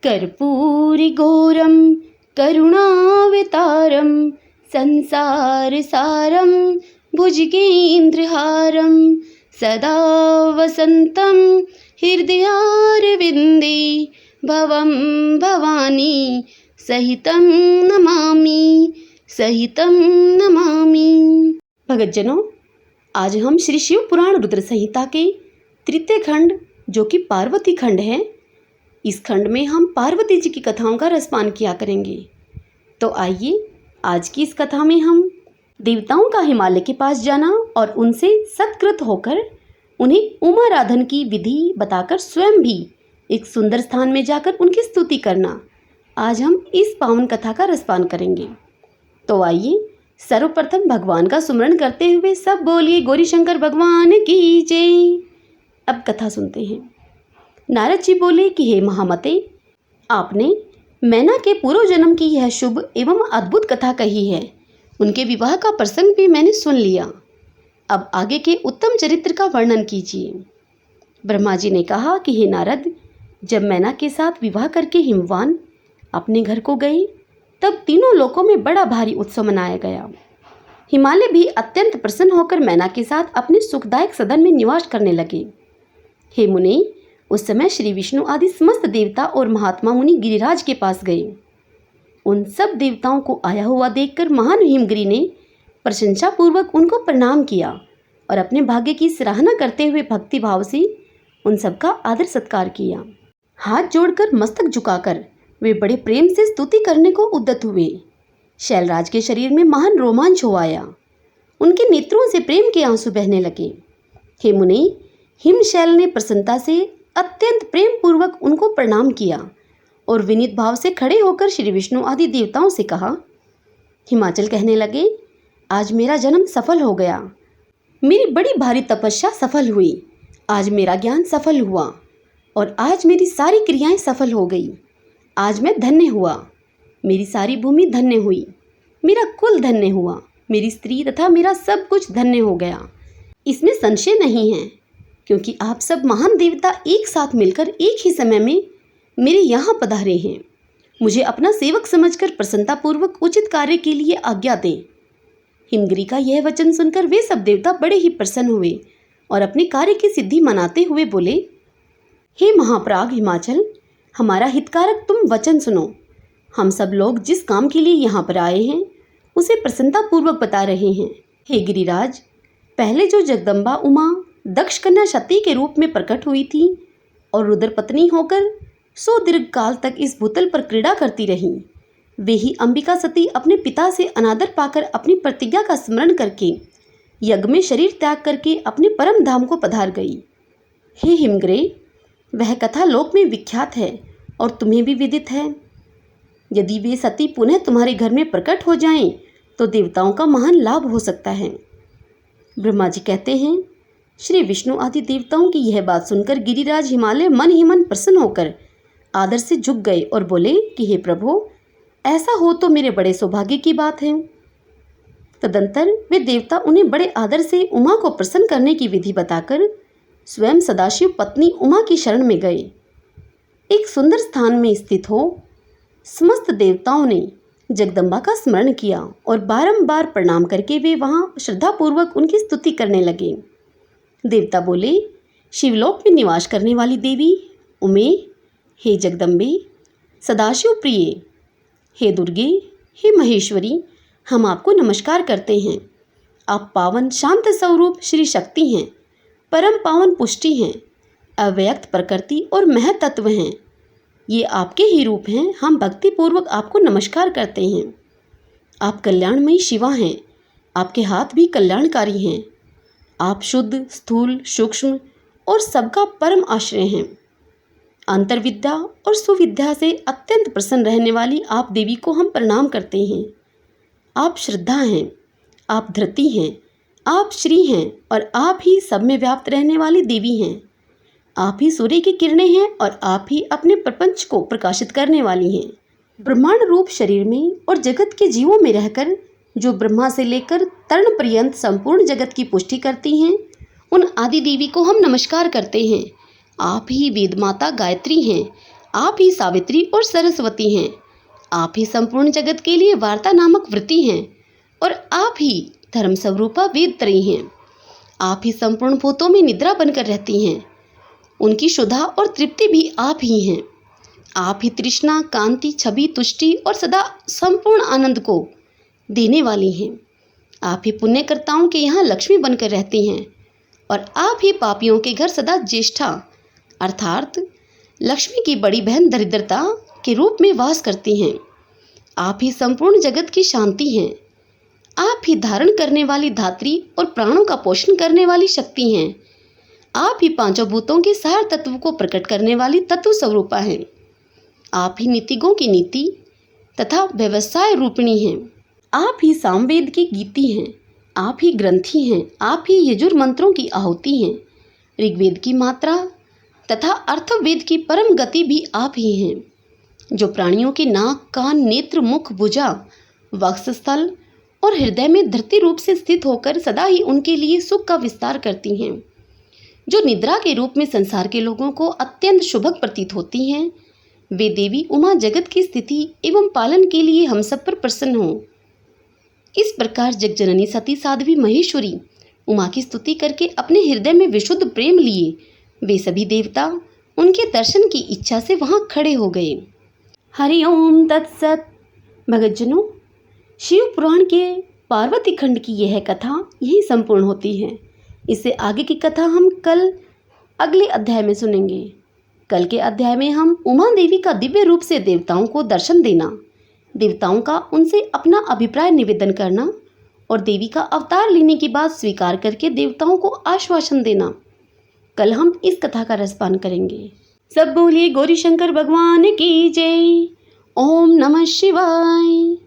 कर्पूरिघोरं करुणावतारं संसारसारं भुजगेन्द्रहारं सदा वसन्तं हृदयारविन्दे भवं भवानी सहितं नमामि। भगतजनों, आज हम श्री शिव पुराण रुद्र संहिता के तृतीय खंड जो कि पार्वती खंड है, इस खंड में हम पार्वती जी की कथाओं का रसपान किया करेंगे। तो आइए आज की इस कथा में हम देवताओं का हिमालय के पास जाना और उनसे सत्कृत होकर उन्हें उमाराधन की विधि बताकर स्वयं भी एक सुंदर स्थान में जाकर उनकी स्तुति करना, आज हम इस पावन कथा का रसपान करेंगे। तो आइए सर्वप्रथम भगवान का सुमरण करते हुए सब बोलिए गौरी शंकर भगवान की जय। अब कथा सुनते हैं। नारद जी बोले कि हे महामते, आपने मैना के पूर्व जन्म की यह शुभ एवं अद्भुत कथा कही है। उनके विवाह का प्रसंग भी मैंने सुन लिया। अब आगे के उत्तम चरित्र का वर्णन कीजिए। ब्रह्मा जी ने कहा कि हे नारद, जब मैना के साथ विवाह करके हिमवान अपने घर को गए, तब तीनों लोकों में बड़ा भारी उत्सव मनाया गया। हिमालय भी अत्यंत प्रसन्न होकर मैना के साथ अपने सुखदायक सदन में निवास करने लगे। हे मुनि, उस समय श्री विष्णु आदि समस्त देवता और महात्मा मुनि गिरिराज के पास गए। उन सब देवताओं को आया हुआ देखकर महान हिमगिरि ने प्रशंसा पूर्वक उनको प्रणाम किया और अपने भाग्य की सराहना करते हुए भक्ति भाव से उन सबका आदर सत्कार किया। हाथ जोड़कर मस्तक झुकाकर वे बड़े प्रेम से स्तुति करने को उद्यत हुए। शैलराज के शरीर में महान रोमांच हो आया। उनके नेत्रों से प्रेम के आंसू बहने लगे। हे मुनि, हिमशैल ने प्रसन्नता से अत्यंत प्रेम पूर्वक उनको प्रणाम किया और विनीत भाव से खड़े होकर श्री विष्णु आदि देवताओं से कहा। हिमाचल कहने लगे, आज मेरा जन्म सफल हो गया। मेरी बड़ी भारी तपस्या सफल हुई। आज मेरा ज्ञान सफल हुआ और आज मेरी सारी क्रियाएं सफल हो गई। आज मैं धन्य हुआ। मेरी सारी भूमि धन्य हुई। मेरा कुल धन्य हुआ। मेरी स्त्री तथा मेरा सब कुछ धन्य हो गया। इसमें संशय नहीं है, क्योंकि आप सब महान देवता एक साथ मिलकर एक ही समय में मेरे यहाँ पधारे हैं। मुझे अपना सेवक समझकर प्रसन्नतापूर्वक उचित कार्य के लिए आज्ञा दें। हिमगिरि का यह वचन सुनकर वे सब देवता बड़े ही प्रसन्न हुए और अपने कार्य की सिद्धि मनाते हुए बोले, हे महाप्राग हिमाचल, हमारा हितकारक तुम वचन सुनो। हम सब लोग जिस काम के लिए यहाँ पर आए हैं उसे प्रसन्नतापूर्वक बता रहे हैं। हे गिरिराज, पहले जो जगदम्बा उमा दक्ष कन्या सती के रूप में प्रकट हुई थी और रुद्र पत्नी होकर 100 दीर्घ काल तक इस भूतल पर क्रीड़ा करती रही, वे ही अंबिका सती अपने पिता से अनादर पाकर अपनी प्रतिज्ञा का स्मरण करके यज्ञ में शरीर त्याग करके अपने परम धाम को पधार गई। हे हिमगिरे, वह कथा लोक में विख्यात है और तुम्हें भी विदित है। यदि वे सती पुनः तुम्हारे घर में प्रकट हो जाएं, तो देवताओं का महान लाभ हो सकता है। ब्रह्मा जी कहते हैं, श्री विष्णु आदि देवताओं की यह बात सुनकर गिरिराज हिमालय मन ही मन प्रसन्न होकर आदर से झुक गए और बोले कि हे प्रभु, ऐसा हो तो मेरे बड़े सौभाग्य की बात है। तदंतर वे देवता उन्हें बड़े आदर से उमा को प्रसन्न करने की विधि बताकर स्वयं सदाशिव पत्नी उमा की शरण में गए। एक सुंदर स्थान में स्थित हो समस्त देवताओं ने जगदम्बा का स्मरण किया और बारंबार प्रणाम करके वे वहां श्रद्धापूर्वक उनकी स्तुति करने लगे। देवता बोले, शिवलोक में निवास करने वाली देवी उमे, हे जगदम्बे, सदाशिव प्रिय, हे दुर्गे, हे महेश्वरी, हम आपको नमस्कार करते हैं। आप पावन शांत स्वरूप श्री शक्ति हैं, परम पावन पुष्टि हैं, अव्यक्त प्रकृति और महतत्व हैं। ये आपके ही रूप हैं। हम भक्तिपूर्वक आपको नमस्कार करते हैं। आप कल्याणमयी शिवा हैं। आपके हाथ भी कल्याणकारी हैं। आप शुद्ध, स्थूल, सूक्ष्म और सबका परम आश्रय हैं। अंतर्विद्या और सुविद्या से अत्यंत प्रसन्न रहने वाली आप देवी को हम प्रणाम करते हैं। आप श्रद्धा हैं, आप धृति हैं, आप श्री हैं और आप ही सब में व्याप्त रहने वाली देवी हैं। आप ही सूर्य की किरणें हैं और आप ही अपने प्रपंच को प्रकाशित करने वाली हैं। ब्रह्मांड रूप शरीर में और जगत के जीवों में रहकर जो ब्रह्मा से लेकर तर्ण पर्यंत संपूर्ण जगत की पुष्टि करती हैं, उन आदि देवी को हम नमस्कार करते हैं। आप ही वेद माता गायत्री हैं। आप ही सावित्री और सरस्वती हैं। आप ही संपूर्ण जगत के लिए वार्ता नामक वृत्ति हैं और आप ही धर्म स्वरूपा वेदत्रयी हैं। आप ही संपूर्ण भूतों में निद्रा बनकर रहती हैं। उनकी शुद्धा और तृप्ति भी आप ही हैं। आप ही तृष्णा, कांति, छवि, तुष्टि और सदा संपूर्ण आनंद को देने वाली हैं। आप ही पुण्यकर्ताओं के यहाँ लक्ष्मी बनकर रहती हैं और आप ही पापियों के घर सदा ज्येष्ठा अर्थात लक्ष्मी की बड़ी बहन दरिद्रता के रूप में वास करती हैं। आप ही संपूर्ण जगत की शांति हैं। आप ही धारण करने वाली धात्री और प्राणों का पोषण करने वाली शक्ति हैं। आप ही पांचों भूतों के सार तत्व को प्रकट करने वाली तत्व स्वरूपा हैं। आप ही नीतिज्ञों की नीति तथा व्यवसाय रूपिणी हैं। आप ही सामवेद की गीति हैं। आप ही ग्रंथी हैं। आप ही यजुर मंत्रों की आहुति हैं। ऋग्वेद की मात्रा तथा अर्थवेद की परम गति भी आप ही हैं, जो प्राणियों के नाक, कान, नेत्र, मुख, भुजा, वक्षस्थल और हृदय में धरती रूप से स्थित होकर सदा ही उनके लिए सुख का विस्तार करती हैं, जो निद्रा के रूप में संसार के लोगों को अत्यंत शुभक प्रतीत होती हैं। वे देवी उमा जगत की स्थिति एवं पालन के लिए हम सब पर प्रसन्न हों। इस प्रकार जगजननी सती साध्वी महेश्वरी उमा की स्तुति करके अपने हृदय में विशुद्ध प्रेम लिए वे सभी देवता उनके दर्शन की इच्छा से वहां खड़े हो गए। हरि ओम तत्सत। भगतजनों, शिव पुराण के पार्वती खंड की यह कथा यही संपूर्ण होती है। इससे आगे की कथा हम कल अगले अध्याय में सुनेंगे। कल के अध्याय में हम उमा देवी का दिव्य रूप से देवताओं को दर्शन देना, देवताओं का उनसे अपना अभिप्राय निवेदन करना और देवी का अवतार लेने की बात स्वीकार करके देवताओं को आश्वासन देना, कल हम इस कथा का रसपान करेंगे। सब बोलिए गौरी शंकर भगवान की जय। ओम नमः शिवाय।